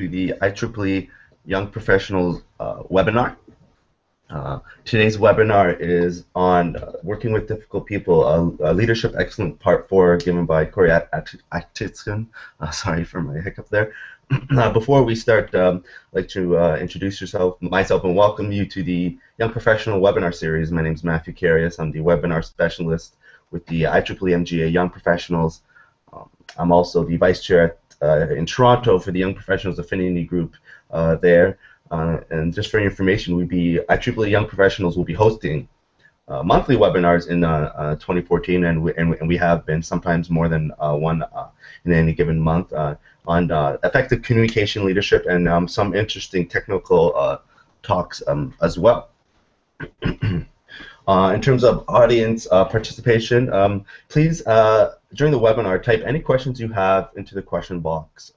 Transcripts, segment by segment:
the IEEE Young Professionals webinar. Today's webinar is on working with difficult people, leadership excellent part 4 given by Corey Atkinson. Sorry for my hiccup there. Before we start, I'd like to introduce myself and welcome you to the Young Professional webinar series. My name is Matthew Carius. I'm the webinar specialist with the IEEE MGA Young Professionals. I'm also the vice chair in Toronto for the Young Professionals Affinity Group there. And just for your information, IEEE Young Professionals will be hosting monthly webinars in 2014, and we have been sometimes more than one in any given month on effective communication leadership and some interesting technical talks as well. In terms of audience participation, please, during the webinar, type any questions you have into the question box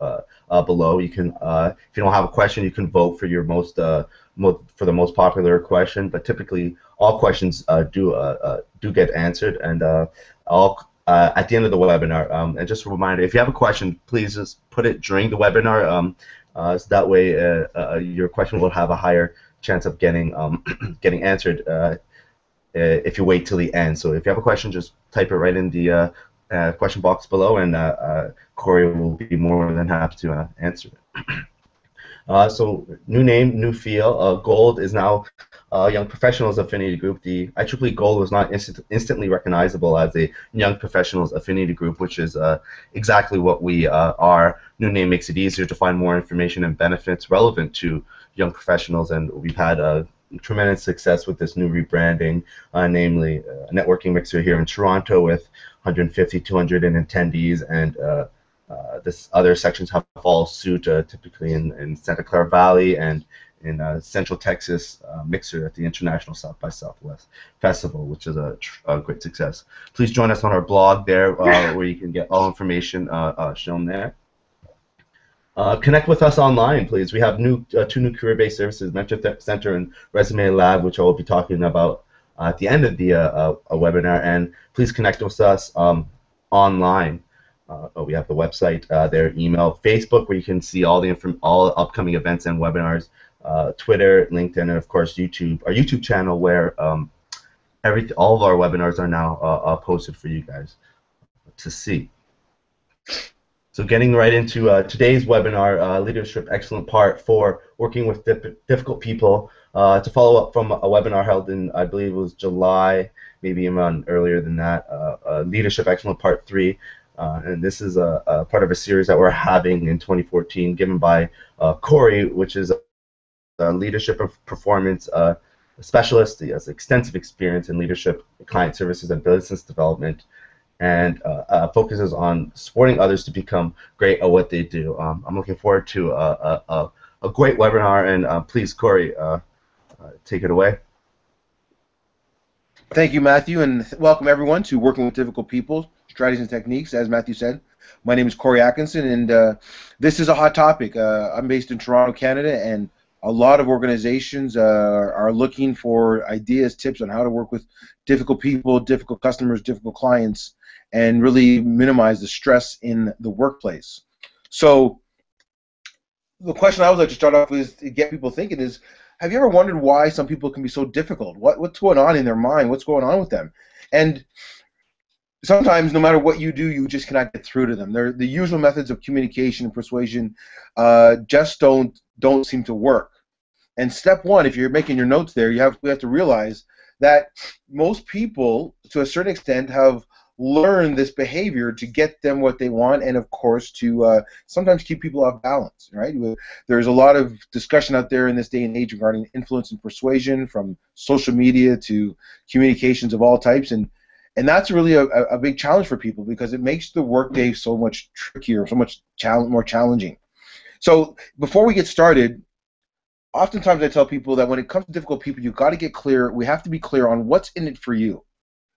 below. You can, if you don't have a question, you can vote for your for the most popular question. But typically, all questions do get answered, and at the end of the webinar. And just a reminder, if you have a question, please just put it during the webinar, so that way your question will have a higher chance of getting getting answered if you wait till the end. So if you have a question, just type it right in the question box below, and Corey will be more than happy to answer it. So new name, new feel. Gold is now Young Professionals Affinity Group. The IEEE Gold was not instantly recognizable as a Young Professionals Affinity Group, which is exactly what we are. New name makes it easier to find more information and benefits relevant to young professionals, and we've had tremendous success with this new rebranding, namely a networking mixer here in Toronto with 150, 200 attendees, and this other sections have followed suit, typically in Santa Clara Valley and in Central Texas mixer at the International South by Southwest Festival, which is a great success. Please join us on our blog there, where you can get all information shown there. Connect with us online, please. We have two new career-based services, Mentor Center and Resume Lab, which I will be talking about at the end of the webinar. And please connect with us online. We have the website, their email, Facebook, where you can see all all upcoming events and webinars, Twitter, LinkedIn, and of course YouTube. Our YouTube channel, where all of our webinars are now posted for you guys to see. So getting right into today's webinar, Leadership Excellent Part 4, working with difficult people, to follow up from a webinar held in, I believe it was July, maybe even earlier than that, Leadership Excellent Part 3. And this is a part of a series that we're having in 2014, given by Corey, which is a leadership and performance specialist. He has extensive experience in leadership, client services, and business development, and focuses on supporting others to become great at what they do. I'm looking forward to a great webinar, and please, Corey, take it away. Thank you, Matthew, and welcome everyone to Working with Difficult People, Strategies and Techniques. As Matthew said, my name is Corey Atkinson, and this is a hot topic. I'm based in Toronto, Canada, and a lot of organizations are looking for ideas, tips on how to work with difficult people, difficult customers, difficult clients, and really minimize the stress in the workplace. So the question I would like to start off with to get people thinking is, have you ever wondered why some people can be so difficult? What's going on in their mind? What's going on with them? And sometimes, no matter what you do, you just cannot get through to them. The usual methods of communication and persuasion just don't seem to work. And step one, if you're making your notes there, we have to realize that most people, to a certain extent, have learned this behavior to get them what they want, and of course to sometimes keep people off balance. Right? There's a lot of discussion out there in this day and age regarding influence and persuasion, from social media to communications of all types, and that's really a big challenge for people, because it makes the workday so much trickier, so much more challenging. So before we get started, oftentimes I tell people that when it comes to difficult people, you've got to get clear. We have to be clear on what's in it for you.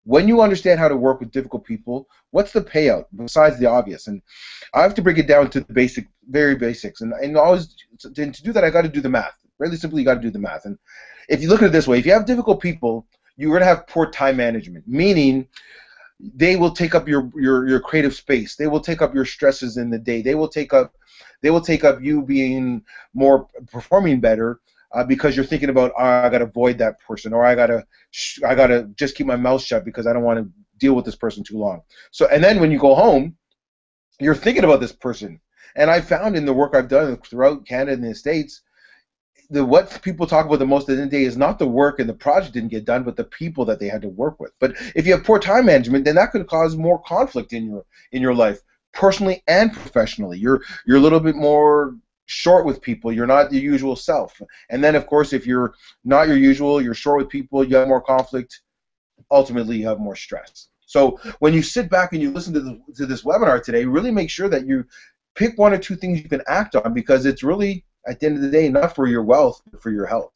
When you understand how to work with difficult people, what's the payout besides the obvious? And I have to break it down to the very basics. And always, to do that, I got to do the math. Really simply, you got to do the math. And if you look at it this way, if you have difficult people, you're going to have poor time management, meaning they will take up your creative space. They will take up your stresses in the day. They will take up you being more performing better because you're thinking about, oh, I gotta avoid that person, or I gotta just keep my mouth shut because I don't want to deal with this person too long. So, and then when you go home, you're thinking about this person. And I found in the work I've done throughout Canada and the States, what people talk about the most at the end of the day is not the work and the project didn't get done, but the people that they had to work with. But if you have poor time management, then that could cause more conflict in your life, personally and professionally. You're a little bit more short with people. You're not your usual self. And then, of course, if you're not your usual, you're short with people, you have more conflict. Ultimately, you have more stress. So when you sit back and you listen to this webinar today, really make sure that you pick one or two things you can act on, because it's really, at the end of the day, not for your wealth, but for your health.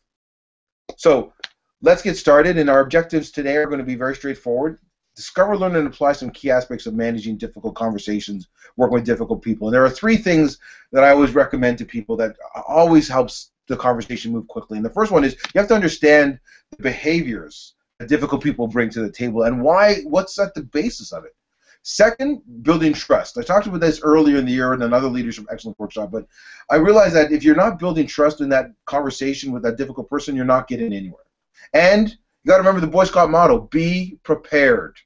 So let's get started, and our objectives today are going to be very straightforward. Discover, learn, and apply some key aspects of managing difficult conversations, working with difficult people. And there are three things that I always recommend to people that always helps the conversation move quickly. And the first one is you have to understand the behaviors that difficult people bring to the table and what's at the basis of it. Second, building trust. I talked about this earlier in the year in another Leadership Excellence workshop, but I realized that if you're not building trust in that conversation with that difficult person, you're not getting anywhere. And you got to remember the Boy Scout motto, be prepared.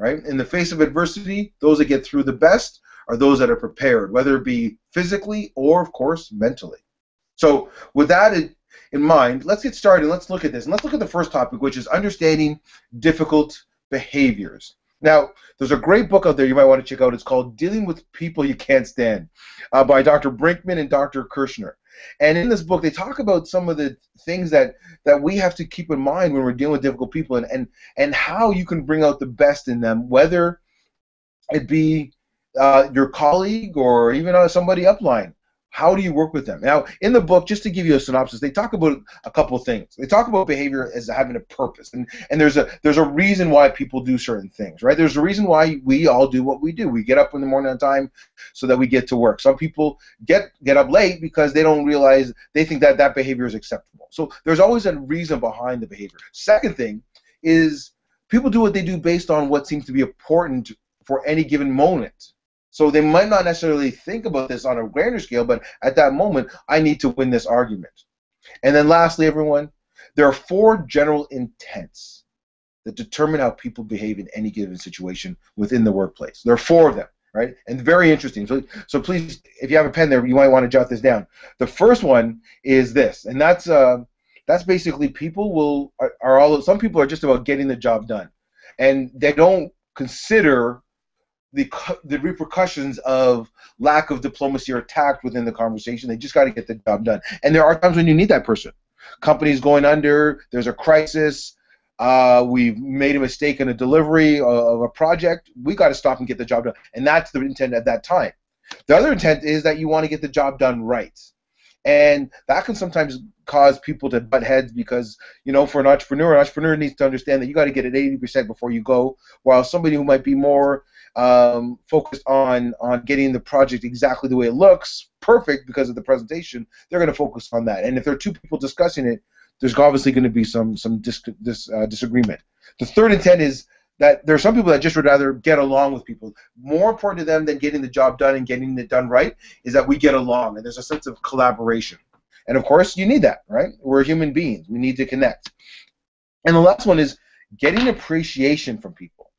Right? In the face of adversity, those that get through the best are those that are prepared, whether it be physically or, of course, mentally. So with that in mind, let's get started and let's look at this. And let's look at the first topic, which is understanding difficult behaviors. Now, there's a great book out there you might want to check out. It's called Dealing with People You Can't Stand by Dr. Brinkman and Dr. Kirshner. And in this book, they talk about some of the things that we have to keep in mind when we're dealing with difficult people, and how you can bring out the best in them, whether it be your colleague or even somebody upline. How do you work with them? Now, in the book, just to give you a synopsis, they talk about a couple of things. They talk about behavior as having a purpose, and there's a reason why people do certain things, right? There's a reason why we all do what we do. We get up in the morning on time so that we get to work. Some people get up late because they don't realize, they think that behavior is acceptable. So there's always a reason behind the behavior. Second thing is people do what they do based on what seems to be important for any given moment. So they might not necessarily think about this on a grander scale, but at that moment, I need to win this argument. And then lastly, everyone, there are 4 general intents that determine how people behave in any given situation within the workplace. There are 4 of them, right? And very interesting. So please, if you have a pen there, you might want to jot this down. The first one is this, and that's basically some people are just about getting the job done, and they don't consider the repercussions of lack of diplomacy or tact within the conversation. They just got to get the job done. And there are times when you need that person. Company's going under, there's a crisis, we've made a mistake in a delivery of a project, we got to stop and get the job done. And that's the intent at that time. The other intent is that you want to get the job done right. And that can sometimes cause people to butt heads because, for an entrepreneur needs to understand that you got to get it 80% before you go, while somebody who might be more focused on getting the project exactly the way it looks, perfect because of the presentation, they're going to focus on that. And if there are 2 people discussing it, there's obviously going to be some disagreement. The third intent is that there are some people that just would rather get along with people. More important to them than getting the job done and getting it done right is that we get along, and there's a sense of collaboration. And of course, you need that, right? We're human beings. We need to connect. And the last one is getting appreciation from people.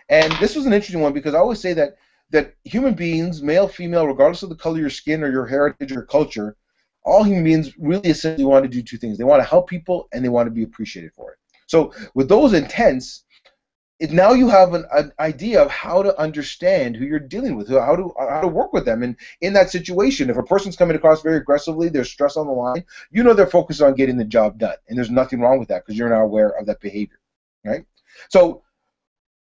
And this was an interesting one because I always say that human beings, male, female, regardless of the color of your skin or your heritage or culture, all human beings really essentially want to do 2 things. They want to help people and they want to be appreciated for it. So with those intents, now you have an idea of how to understand who you're dealing with, how to work with them. And in that situation, if a person's coming across very aggressively, there's stress on the line, they're focused on getting the job done. And there's nothing wrong with that because you're now aware of that behavior, right? So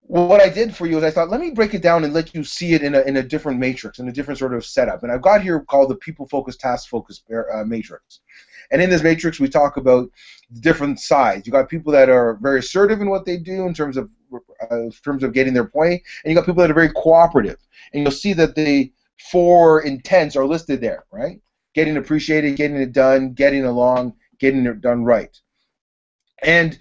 what I did for you is I thought, let me break it down and let you see it in a different matrix, in a different sort of setup. And I've got here called the people-focused, task-focused matrix. And in this matrix, we talk about different sides. You got people that are very assertive in what they do in terms of getting their point, and you got people that are very cooperative. And you'll see that the 4 intents are listed there, right? Getting appreciated, getting it done, getting along, getting it done right. And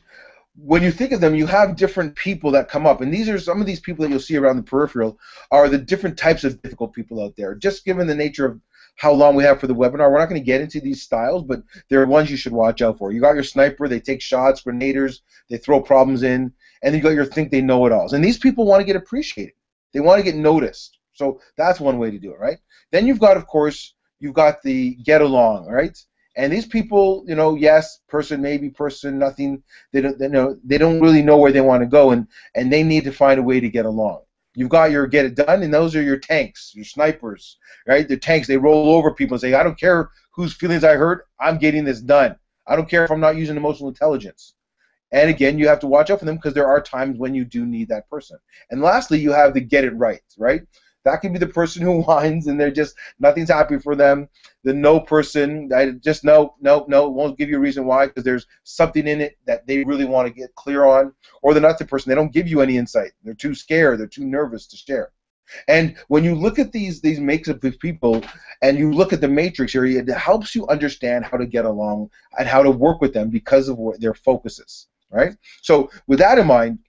when you think of them, you have different people that come up, and these are some of these people that you'll see around the peripheral are the different types of difficult people out there. Just given the nature of how long we have for the webinar, we're not going to get into these styles, but there are ones you should watch out for. You got your sniper, they take shots, grenaders, they throw problems in, and you got your think they know it alls. And these people want to get appreciated. They want to get noticed. So that's one way to do it, right? Then you've got, of course, you've got the get along, right? And these people, you know, yes, person, maybe person, nothing. They don't really know where they want to go, and they need to find a way to get along. You've got your get it done, and those are your tanks, your snipers, right? The tanks, they roll over people and say, I don't care whose feelings I hurt, I'm getting this done. I don't care if I'm not using emotional intelligence. And again, you have to watch out for them because there are times when you do need that person. And lastly, you have the get it right, right? That can be the person who whines and they're just, nothing's happy for them. The no person, I just no, won't give you a reason why because there's something in it that they really want to get clear on. Or the not the person, they don't give you any insight. They're too scared, they're too nervous to share. And when you look at these makes of people and you look at the matrix here, it helps you understand how to get along and how to work with them because of what their focus is, right? So with that in mind,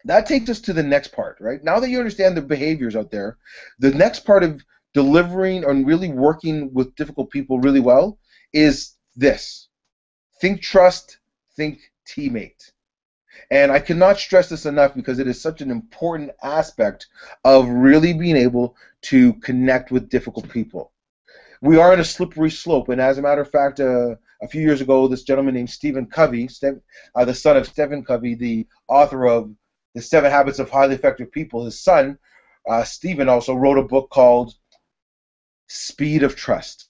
that takes us to the next part, right? Now that you understand the behaviors out there, the next part of delivering and really working with difficult people really well is this. Think trust, think teammate. And I cannot stress this enough because it is such an important aspect of really being able to connect with difficult people. We are on a slippery slope, and as a matter of fact, a few years ago, this gentleman named Stephen Covey, the son of Stephen Covey, the author of The 7 Habits of Highly Effective People, his son, Stephen, also wrote a book called Speed of Trust.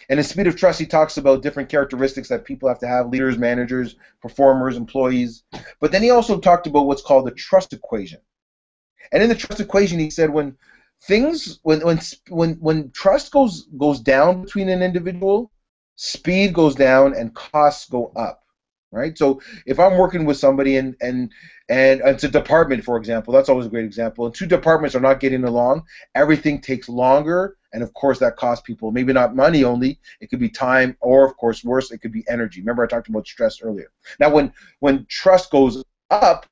And in Speed of Trust, he talks about different characteristics that people have to have, leaders, managers, performers, employees. But then he also talked about what's called the trust equation. And in the trust equation, he said when trust goes down between an individual, speed goes down and costs go up. Right? So if I'm working with somebody and it's a department, for example, that's always a great example, and 2 departments are not getting along, everything takes longer, and of course that costs people, maybe not money only, it could be time, or of course worse, it could be energy. Remember I talked about stress earlier. Now when trust goes up,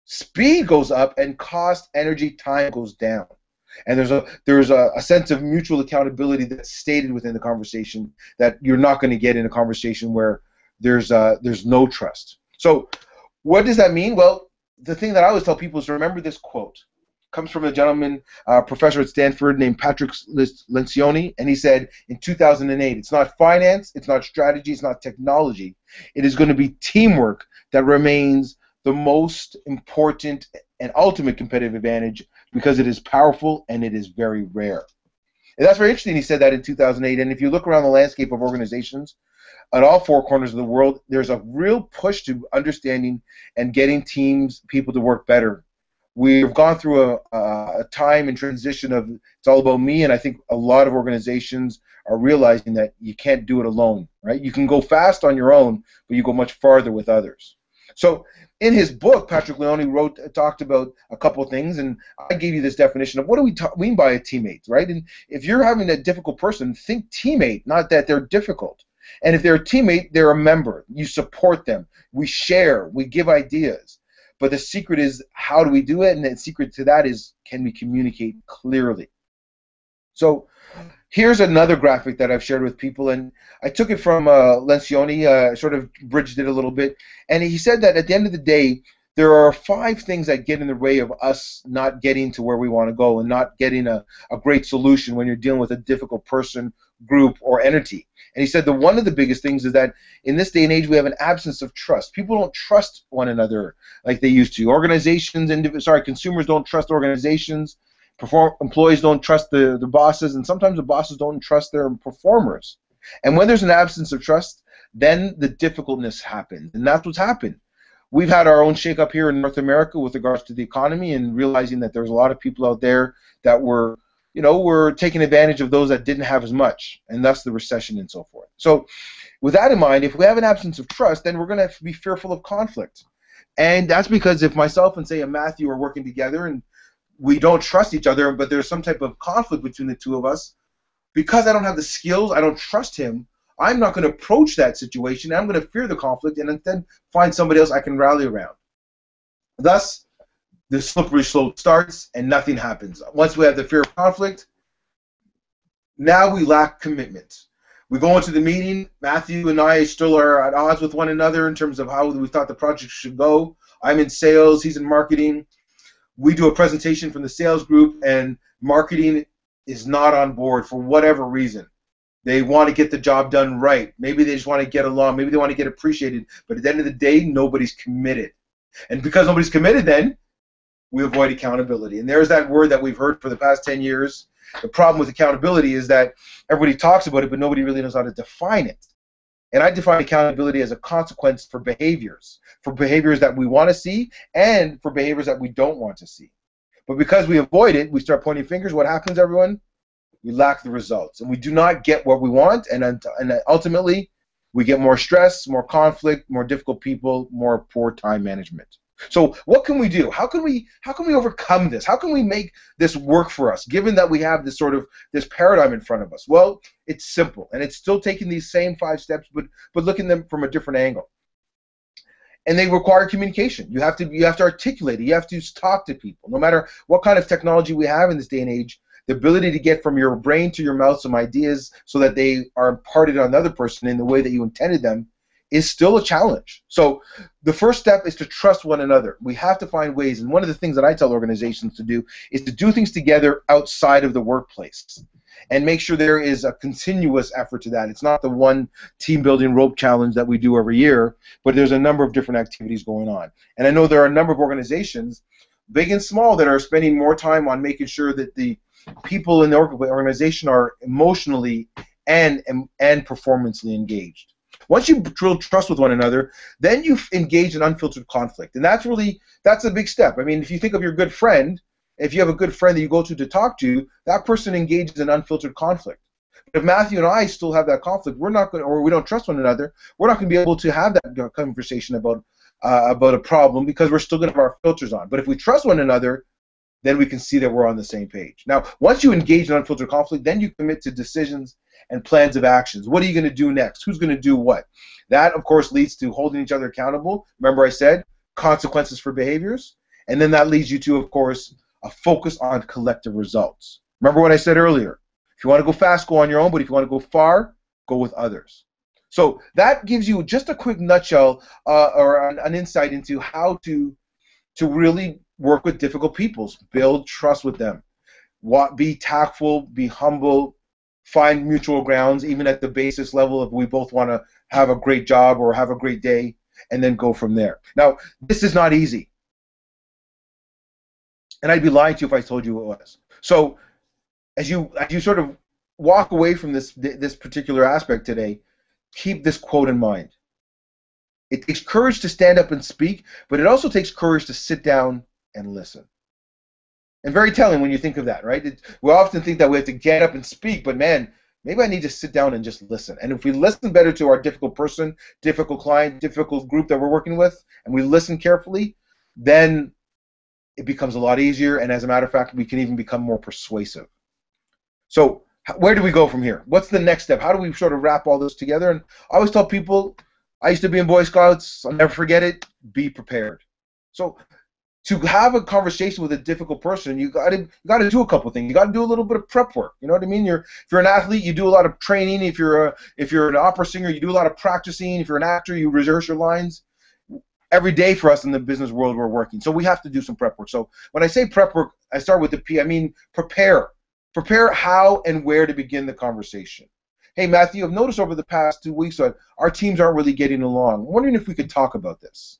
speed goes up, and cost, energy, time goes down. And there's a sense of mutual accountability that's stated within the conversation that you're not going to get in a conversation where there's no trust. So what does that mean? Well, the thing that I always tell people is to remember this quote. It comes from a gentleman, professor at Stanford named Patrick Lencioni, and he said in 2008, it's not finance, it's not strategy, it's not technology. It is going to be teamwork that remains the most important and ultimate competitive advantage because it is powerful and it is very rare. And that's very interesting. He said that in 2008. And if you look around the landscape of organizations, at all 4 corners of the world, there's a real push to understanding and getting people to work better. We've gone through a time and transition of it's all about me, and I think a lot of organizations are realizing that you can't do it alone, right? You can go fast on your own, but you go much farther with others. So in his book, Patrick Lencioni talked about a couple of things, and I gave you this definition of what do we mean by a teammate, right? And if you're having a difficult person, think teammate, not that they're difficult. And if they're a teammate, they're a member. You support them. We share. We give ideas. But the secret is how do we do it? And the secret to that is can we communicate clearly? So here's another graphic that I've shared with people, and I took it from Lencioni, sort of bridged it a little bit, and he said that at the end of the day, there are 5 things that get in the way of us not getting to where we want to go and not getting a great solution when you're dealing with a difficult person, group, or entity. And he said that one of the biggest things is that in this day and age we have an absence of trust. People don't trust one another like they used to. Consumers don't trust organizations. Employees don't trust the bosses, and sometimes the bosses don't trust their performers. And when there's an absence of trust, then the difficultness happens, and that's what's happened. We've had our own shake-up here in North America with regards to the economy and realizing that there's a lot of people out there that were taking advantage of those that didn't have as much, and thus the recession and so forth. So with that in mind, if we have an absence of trust, then we're going to be fearful of conflict. And that's because if myself and, say, a Matthew are working together and we don't trust each other, but there's some type of conflict between the two of us, because I don't have the skills, I don't trust him, I'm not going to approach that situation. I'm going to fear the conflict and then find somebody else I can rally around. Thus, the slippery slope starts and nothing happens. Once we have the fear of conflict, now we lack commitment. We go into the meeting. Matthew and I still are at odds with one another in terms of how we thought the project should go. I'm in sales, he's in marketing. We do a presentation from the sales group, and marketing is not on board for whatever reason. They want to get the job done right. Maybe they just want to get along. Maybe they want to get appreciated. But at the end of the day, nobody's committed. And because nobody's committed, then we avoid accountability. And there's that word that we've heard for the past 10 years. The problem with accountability is that everybody talks about it, but nobody really knows how to define it. And I define accountability as a consequence for behaviors that we want to see and for behaviors that we don't want to see. But because we avoid it, we start pointing fingers. What happens, everyone? We lack the results, and we do not get what we want, and ultimately, we get more stress, more conflict, more difficult people, more poor time management. So what can we do? How can we overcome this? How can we make this work for us, given that we have this paradigm in front of us? Well, it's simple, and it's still taking these same 5 steps, but looking at them from a different angle. And they require communication. You have to articulate it. You have to talk to people. No matter what kind of technology we have in this day and age, the ability to get from your brain to your mouth some ideas so that they are imparted on the other person in the way that you intended them is still a challenge. So the first step is to trust one another. We have to find ways, and one of the things that I tell organizations to do is to do things together outside of the workplace and make sure there is a continuous effort to that. It's not the one team building rope challenge that we do every year, but there's a number of different activities going on. And I know there are a number of organizations, big and small, that are spending more time on making sure that the people in the organization are emotionally and performancely engaged. Once you build trust with one another, then you engage in unfiltered conflict, and that's a big step. I mean, if you think of your good friend, if you have a good friend that you go to talk to, that person engages in unfiltered conflict. But if Matthew and I still have that conflict, we're not going, or we don't trust one another, we're not going to be able to have that conversation about a problem because we're still going to have our filters on. But if we trust one another, then we can see that we're on the same page. Now, once you engage in unfiltered conflict, then you commit to decisions and plans of actions. What are you going to do next? Who's going to do what? That, of course, leads to holding each other accountable. Remember I said consequences for behaviors. And then that leads you to, of course, a focus on collective results. Remember what I said earlier. If you want to go fast, go on your own. But if you want to go far, go with others. So that gives you just a quick nutshell or an insight into how to really work with difficult peoples, build trust with them, be tactful, be humble, find mutual grounds, even at the basis level if we both want to have a great job or have a great day, and then go from there. Now, this is not easy, and I'd be lying to you if I told you it was. So, as you sort of walk away from this particular aspect today, keep this quote in mind. It takes courage to stand up and speak, but it also takes courage to sit down and listen. And very telling when you think of that, right? We often think that we have to get up and speak, but man, maybe I need to sit down and just listen. And if we listen better to our difficult person, difficult client, difficult group that we're working with, and we listen carefully, then it becomes a lot easier, and as a matter of fact, we can even become more persuasive. So where do we go from here? What's the next step? How do we sort of wrap all this together? And I always tell people, I used to be in Boy Scouts, I'll never forget it, be prepared. So to have a conversation with a difficult person, you got to do a couple things. You got to do a little bit of prep work. You know what I mean? If you're an athlete, you do a lot of training. If you're an opera singer, you do a lot of practicing. If you're an actor, you rehearse your lines. Every day for us in the business world, we're working. So we have to do some prep work. So when I say prep work, I start with the P. I mean prepare. Prepare how and where to begin the conversation. Hey, Matthew, I've noticed over the past 2 weeks that our teams aren't really getting along. I'm wondering if we could talk about this.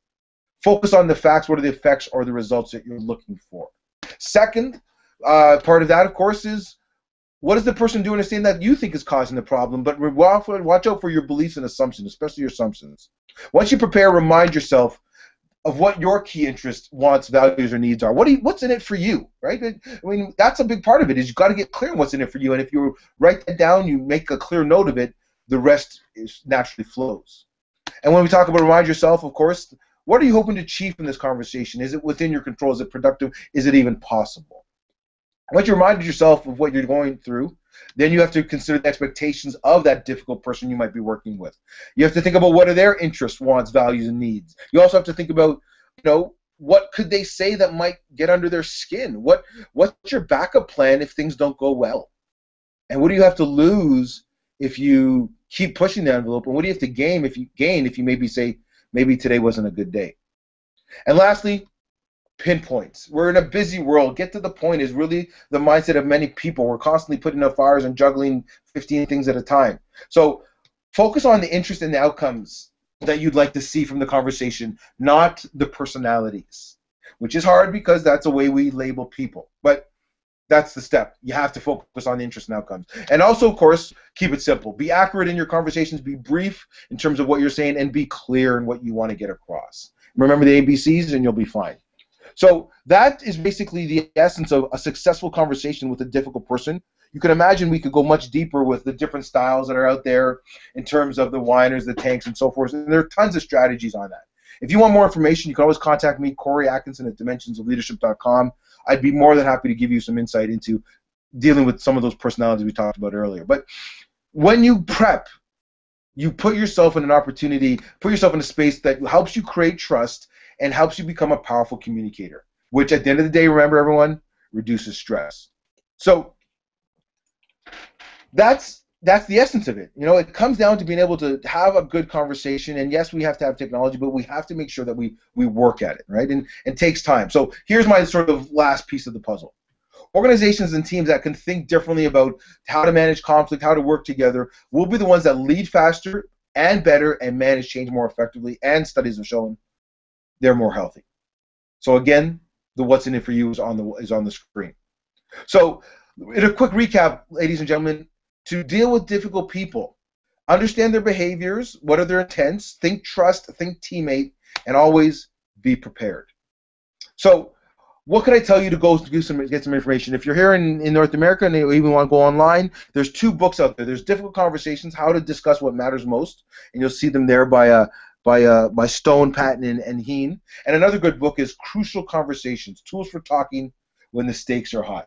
Focus on the facts. What are the effects or the results that you're looking for? Second part of that, of course, is what is the person doing or saying that you think is causing the problem? But watch out for your beliefs and assumptions, especially your assumptions. Once you prepare, remind yourself of what your key interests, wants, values, or needs are. What's in it for you, right? I mean, that's a big part of it. Is you've got to get clear on what's in it for you. And if you write that down, you make a clear note of it, the rest naturally flows. And when we talk about remind yourself, of course, what are you hoping to achieve from this conversation? Is it within your control? Is it productive? Is it even possible? Once you reminded yourself of what you're going through, Then you have to consider the expectations of that difficult person you might be working with. You have to think about what are their interests, wants, values, and needs. You also have to think about, what could they say that might get under their skin? What's your backup plan if things don't go well? And what do you have to lose if you keep pushing the envelope? And what do you have to gain if you maybe say, maybe today wasn't a good day? And lastly, pinpoints. We're in a busy world. Get to the point is really the mindset of many people. We're constantly putting out fires and juggling 15 things at a time. So focus on the interest and the outcomes that you'd like to see from the conversation, not the personalities, which is hard because that's the way we label people. But that's the step. You have to focus on the interest and outcomes. And also, of course, keep it simple. Be accurate in your conversations. Be brief in terms of what you're saying, and be clear in what you want to get across. Remember the ABCs, and you'll be fine. So that is basically the essence of a successful conversation with a difficult person. You can imagine we could go much deeper with the different styles that are out there in terms of the whiners, the tanks, and so forth. And there are tons of strategies on that. If you want more information, you can always contact me, Corey Atkinson at dimensionsofleadership.com. I'd be more than happy to give you some insight into dealing with some of those personalities we talked about earlier. But when you prep, you put yourself in an opportunity, put yourself in a space that helps you create trust and helps you become a powerful communicator, which at the end of the day, remember everyone, reduces stress. So that's the essence of it. It comes down to being able to have a good conversation, and yes, we have to have technology, but we have to make sure that we work at it, right? And it takes time. So here's my sort of last piece of the puzzle. Organizations and teams that can think differently about how to manage conflict, how to work together, will be the ones that lead faster and better and manage change more effectively, and studies have shown they're more healthy. So again, the what's in it for you is on the screen. So in a quick recap, ladies and gentlemen, to deal with difficult people, understand their behaviors, what are their intents, think trust, think teammate, and always be prepared. So what can I tell you to go get some information? If you're here in North America and you even want to go online, there's 2 books out there. There's Difficult Conversations, How to Discuss What Matters Most, and you'll see them there by Stone, Patton, and Heen. And another good book is Crucial Conversations, Tools for Talking When the Stakes Are High.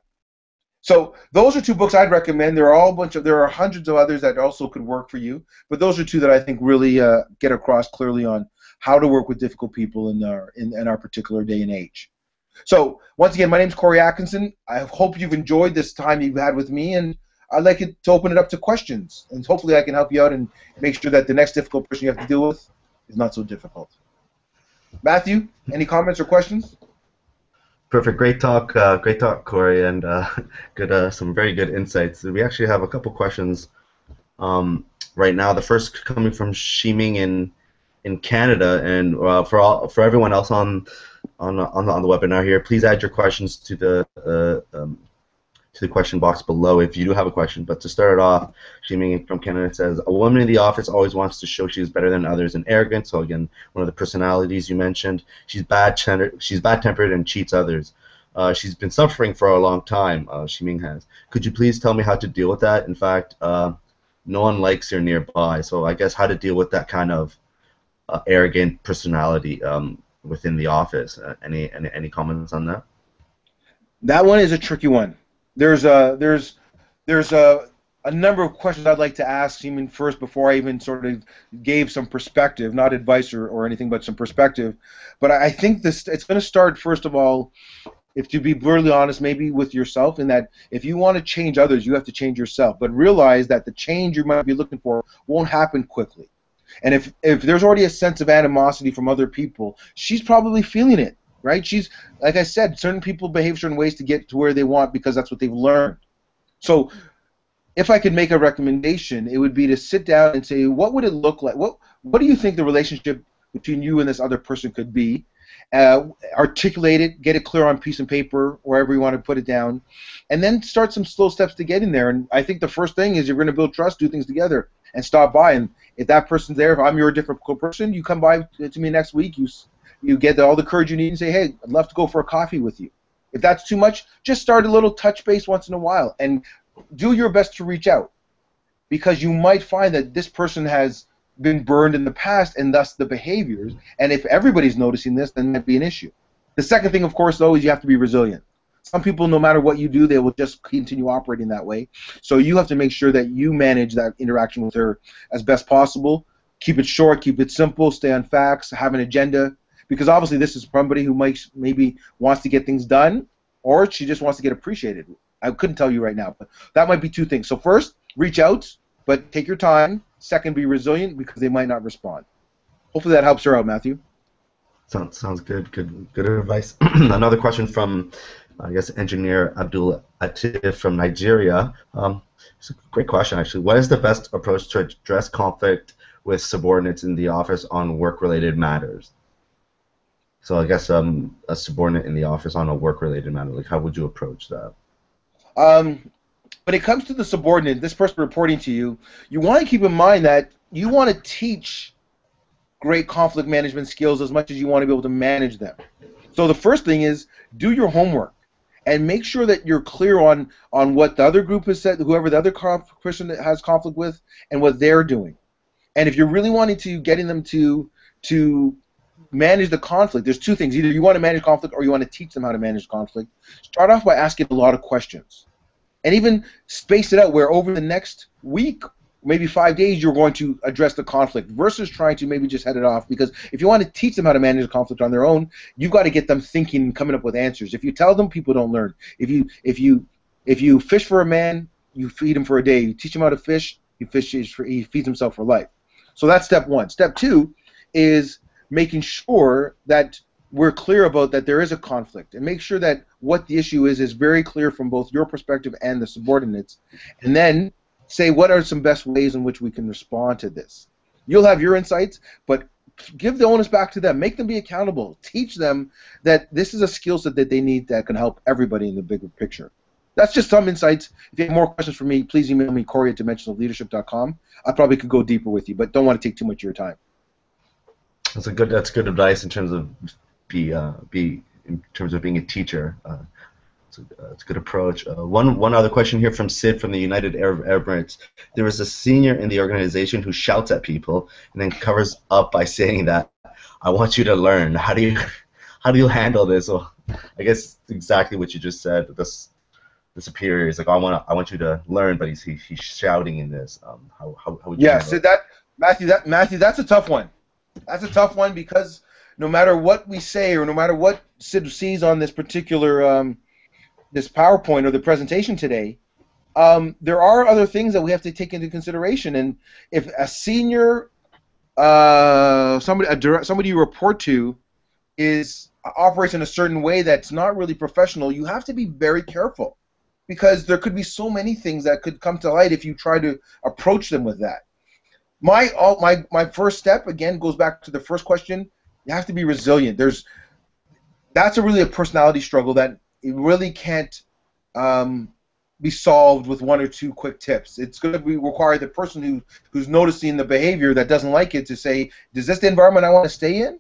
So those are 2 books I'd recommend. There are hundreds of others that also could work for you, but those are 2 that I think really get across clearly on how to work with difficult people in our particular day and age. So once again, my name is Corey Atkinson. I hope you've enjoyed this time you've had with me, and I'd like it to open it up to questions, and hopefully I can help you out and make sure that the next difficult person you have to deal with is not so difficult. Matthew, any comments or questions? Perfect. Great talk, Corey, and some very good insights. We actually have a couple questions right now. The first coming from Shiming in Canada, and for everyone else on the webinar here, please add your questions to the question box below if you do have a question. But to start off, Shiming from Canada says, a woman in the office always wants to show she's better than others and arrogant. So again, one of the personalities you mentioned. She's bad-tempered and cheats others. She's been suffering for a long time, Shiming has. Could you please tell me how to deal with that? In fact, no one likes her nearby. So I guess how to deal with that kind of arrogant personality within the office. Any comments on that? That one is a tricky one. There's a number of questions I'd like to ask Seaman first before I even sort of gave some perspective, not advice or anything, but some perspective. But I think it's going to start, first of all, if to be brutally honest, maybe with yourself, in that if you want to change others, you have to change yourself. But realize that the change you might be looking for won't happen quickly. And if there's already a sense of animosity from other people, she's probably feeling it. Right? She's, like I said, certain people behave certain ways to get to where they want because that's what they've learned. So if I could make a recommendation, it would be to sit down and say, what would it look like? What do you think the relationship between you and this other person could be? Articulate it, get it clear on piece of paper, wherever you want to put it down, and then start some slow steps to get in there. And I think the first thing is you're going to build trust, do things together, and stop by. And if that person's there, if I'm your difficult person, you come by to me next week, you get all the courage you need and say, hey, I'd love to go for a coffee with you. If that's too much, just start a little touch base once in a while and do your best to reach out, because you might find that this person has been burned in the past and thus the behaviors, and if everybody's noticing this, then that might be an issue. The second thing, of course, though, is you have to be resilient. Some people, no matter what you do, they will just continue operating that way. So you have to make sure that you manage that interaction with her as best possible. Keep it short, keep it simple, stay on facts, have an agenda, because obviously this is somebody who maybe wants to get things done, or she just wants to get appreciated. I couldn't tell you right now, but that might be two things. So first, reach out, but take your time. Second, be resilient, because they might not respond. Hopefully that helps her out, Matthew. Sounds good. Good advice. Another question from, I guess, engineer Abdul Atif from Nigeria. It's a great question, actually. What is the best approach to address conflict with subordinates in the office on work-related matters? So I guess a subordinate in the office on a work-related matter, like how would you approach that? When it comes to the subordinate, this person reporting to you, you want to keep in mind that you want to teach great conflict management skills as much as you want to be able to manage them. So the first thing is do your homework and make sure that you're clear on what the other group has said, whoever the other person that has conflict with, and what they're doing. And if you're really wanting to getting them to manage the conflict, there's two things. Either you want to manage conflict or you want to teach them how to manage conflict. Start off by asking a lot of questions. And even space it out where over the next week, maybe 5 days, you're going to address the conflict versus trying to maybe just head it off. Because if you want to teach them how to manage the conflict on their own, you've got to get them thinking and coming up with answers. If you tell them, people don't learn. If you fish for a man, you feed him for a day. You teach him how to fish, he feeds himself for life. So that's step one. Step two is making sure that we're clear about that there is a conflict, and make sure that what the issue is very clear from both your perspective and the subordinates, and then say what are some best ways in which we can respond to this. You'll have your insights, but give the onus back to them. Make them be accountable. Teach them that this is a skill set that they need that can help everybody in the bigger picture. That's just some insights. If you have more questions for me, please email me, Corey@dimensionalleadership.com. I probably could go deeper with you, but don't want to take too much of your time. That's good advice in terms of being a teacher. It's a good approach. One other question here from Sid from the United Arab Emirates. There is a senior in the organization who shouts at people and then covers up by saying that I want you to learn. How do you handle this? Well, I guess exactly what you just said. The superior is like, I want you to learn, but he's shouting in this. How would you? Yeah, Sid, Matthew, that's a tough one. That's a tough one because no matter what we say or no matter what Sid sees on this particular this PowerPoint or the presentation today, there are other things that we have to take into consideration. And if a senior, somebody you report to, operates in a certain way that's not really professional, you have to be very careful because there could be so many things that could come to light if you try to approach them with that. My first step again goes back to the first question. You have to be resilient. That's really a personality struggle that it really can't be solved with one or two quick tips. It's going to require the person who's noticing the behavior that doesn't like it to say, is this the environment I want to stay in?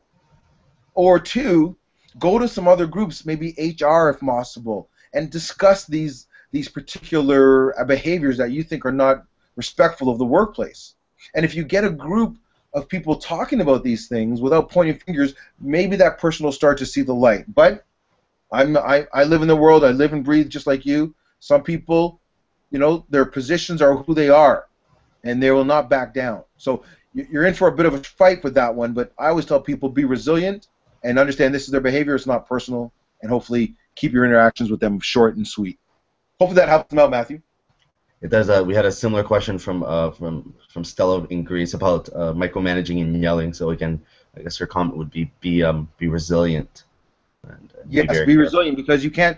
Or two, go to some other groups, maybe HR if possible, and discuss these particular behaviors that you think are not respectful of the workplace. And if you get a group of people talking about these things without pointing fingers, maybe that person will start to see the light. But I live in the world, I live and breathe just like you. Some people, their positions are who they are, and they will not back down. So you're in for a bit of a fight with that one, but I always tell people be resilient and understand this is their behavior, it's not personal, and hopefully keep your interactions with them short and sweet. Hopefully that helps them out, Matthew. It does. We had a similar question from Stella in Greece about micromanaging and yelling. So again, I guess her comment would be resilient. And yes, be resilient because you can't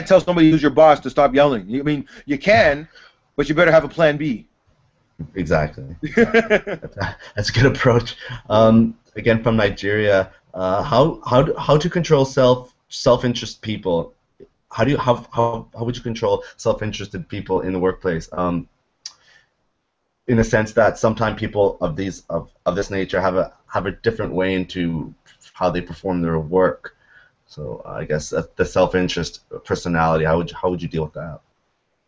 tell somebody who's your boss to stop yelling. I mean, you can, but you better have a plan B. Exactly. That's a good approach. Again, from Nigeria, how to control self-interest people? How would you control self-interested people in the workplace? In the sense that sometimes people of this nature have a different way into how they perform their work. So I guess the self-interest personality. How would you deal with that?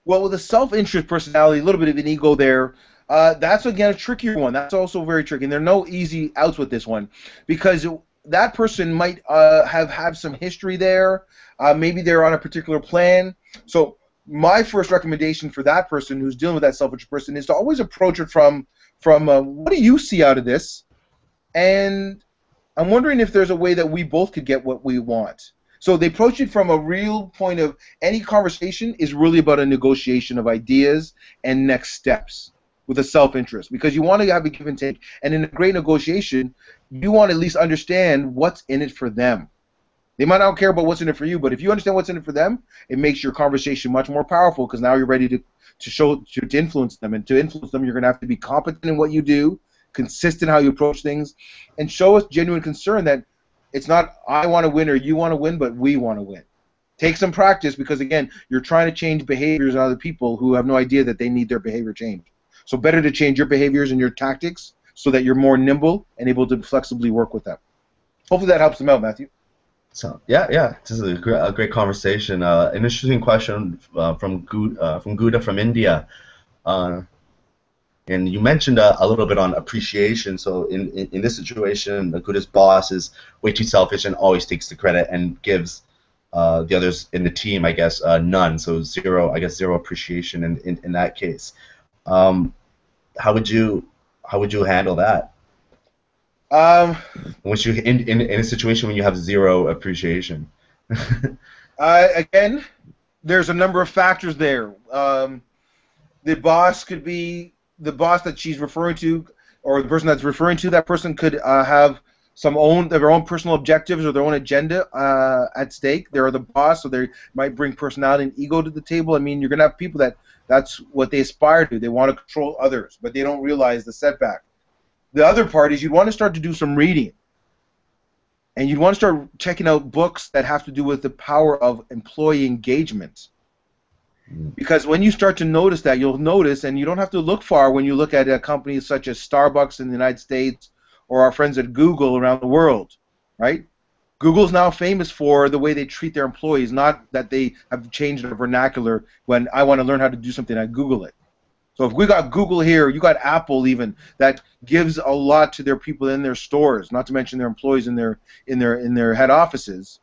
Well, with the self-interest personality, a little bit of an ego there. That's again a trickier one. That's also very tricky. And there are no easy outs with this one because that person might have some history there. Maybe they're on a particular plan. So my first recommendation for that person who's dealing with that self-interest person is to always approach it from what do you see out of this? And I'm wondering if there's a way that we both could get what we want. So they approach it from a real point of any conversation is really about a negotiation of ideas and next steps with a self-interest, because you want to have a give and take. And in a great negotiation, you want to at least understand what's in it for them. They might not care about what's in it for you, but if you understand what's in it for them, it makes your conversation much more powerful, because now you're ready to influence them. And to influence them, you're going to have to be competent in what you do, consistent how you approach things, and show us genuine concern that it's not I want to win or you want to win, but we want to win. Take some practice, because, again, you're trying to change behaviors in other people who have no idea that they need their behavior changed. So better to change your behaviors and your tactics so that you're more nimble and able to flexibly work with them. Hopefully that helps them out, Matthew. So yeah, this is a great conversation. An interesting question from Gouda from India, and you mentioned a little bit on appreciation. So in this situation, the Gouda's boss is way too selfish and always takes the credit and gives the others in the team, I guess, none. So zero appreciation in that case. How would you handle that? Once you in a situation when you have zero appreciation. Again, there's a number of factors there. The boss could be the boss that she's referring to, or the person that's referring to that person could have their own personal objectives or their own agenda at stake. They're the boss, so they might bring personality and ego to the table. I mean, you're going to have people that's what they aspire to. They want to control others, but they don't realize the setback. The other part is you'd want to start to do some reading. And you'd want to start checking out books that have to do with the power of employee engagement. Because when you start to notice that, you'll notice, and you don't have to look far when you look at companies such as Starbucks in the United States or our friends at Google around the world, right? Google's now famous for the way they treat their employees, not that they have changed their vernacular. When I want to learn how to do something, I Google it. So if we got Google here, you got Apple even, that gives a lot to their people in their stores, not to mention their employees in their head offices.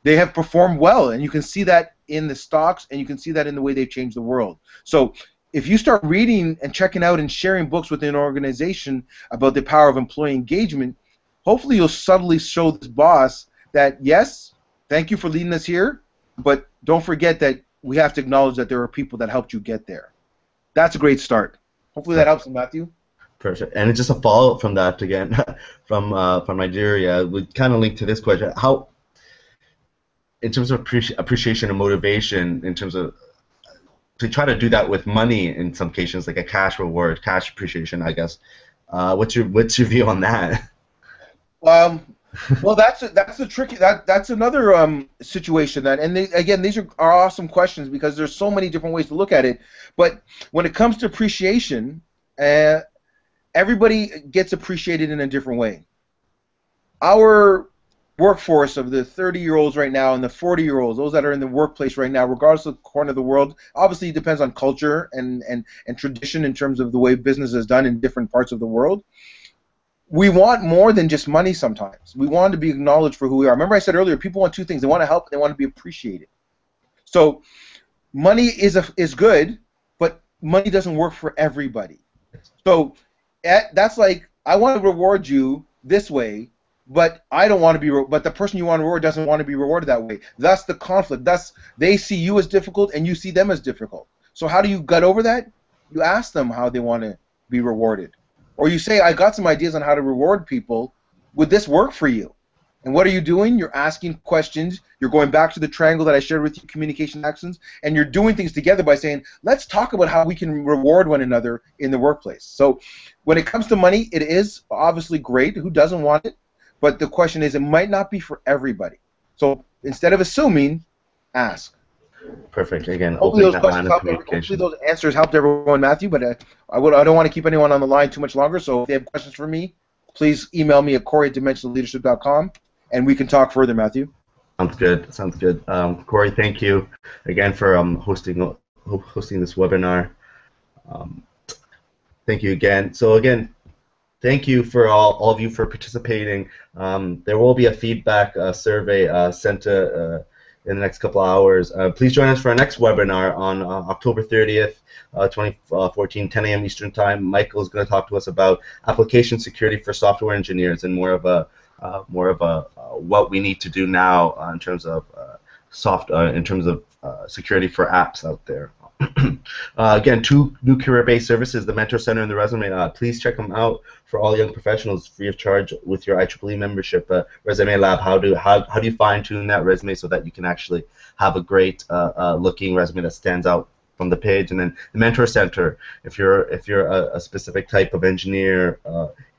They have performed well, and you can see that in the stocks, and you can see that in the way they've changed the world. So if you start reading and checking out and sharing books within an organization about the power of employee engagement, hopefully you'll subtly show this boss that, yes, thank you for leading us here, but don't forget that we have to acknowledge that there are people that helped you get there. That's a great start. Hopefully that helps them, Matthew. Perfect. And just a follow-up from that again, from Nigeria, would kind of link to this question. How, in terms of appreciation and motivation, in terms of to try to do that with money in some cases, like a cash reward, cash appreciation, I guess. What's your view on that? Well, that's a tricky. That's another situation again, these are awesome questions because there's so many different ways to look at it. But when it comes to appreciation, everybody gets appreciated in a different way. Our workforce of the 30-year-olds right now and the 40-year-olds, those that are in the workplace right now, regardless of the corner of the world, obviously it depends on culture and tradition in terms of the way business is done in different parts of the world. We want more than just money sometimes. We want to be acknowledged for who we are. Remember I said earlier, people want two things. They want to help and they want to be appreciated. So money is good, but money doesn't work for everybody. So that's like, I want to reward you this way, but I don't want to be. But the person you want to reward doesn't want to be rewarded that way. Thus the conflict. Thus they see you as difficult and you see them as difficult. So how do you get over that? You ask them how they want to be rewarded, or you say, I got some ideas on how to reward people. Would this work for you? And what are you doing? You're asking questions. You're going back to the triangle that I shared with you, communication actions, and you're doing things together by saying, let's talk about how we can reward one another in the workplace. So when it comes to money, it is obviously great. Who doesn't want it? But the question is, it might not be for everybody. So instead of assuming, ask. Perfect. Again, hopefully communication. Those answers helped everyone, Matthew, but I don't want to keep anyone on the line too much longer, so if they have questions for me, please email me at Corey@dimensionalleadership.com, and we can talk further, Matthew. Sounds good. Sounds good. Corey, thank you again for hosting this webinar. Thank you again. So again, Thank you for all of you for participating. There will be a feedback survey sent in the next couple of hours. Please join us for our next webinar on October 30th, 2014, 10 a.m. Eastern Time. Michael is going to talk to us about application security for software engineers and more of a what we need to do now in terms of security for apps out there. Again, two new career-based services, the Mentor Center and the Resume. Please check them out for all young professionals, free of charge with your IEEE membership. Resume Lab, how do you fine-tune that resume so that you can actually have a great looking resume that stands out from the page? And then the Mentor Center, if you're a specific type of engineer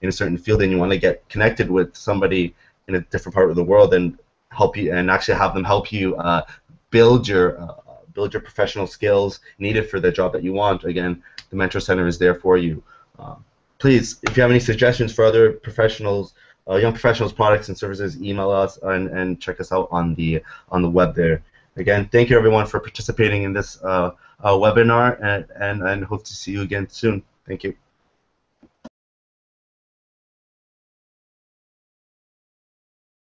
in a certain field and you want to get connected with somebody in a different part of the world and help you and actually have them help you build your professional skills needed for the job that you want. Again, the Mentor Center is there for you. Please, if you have any suggestions for other professionals, young professionals, products and services, email us and check us out on the web there. Again, thank you everyone for participating in this webinar, and hope to see you again soon. Thank you.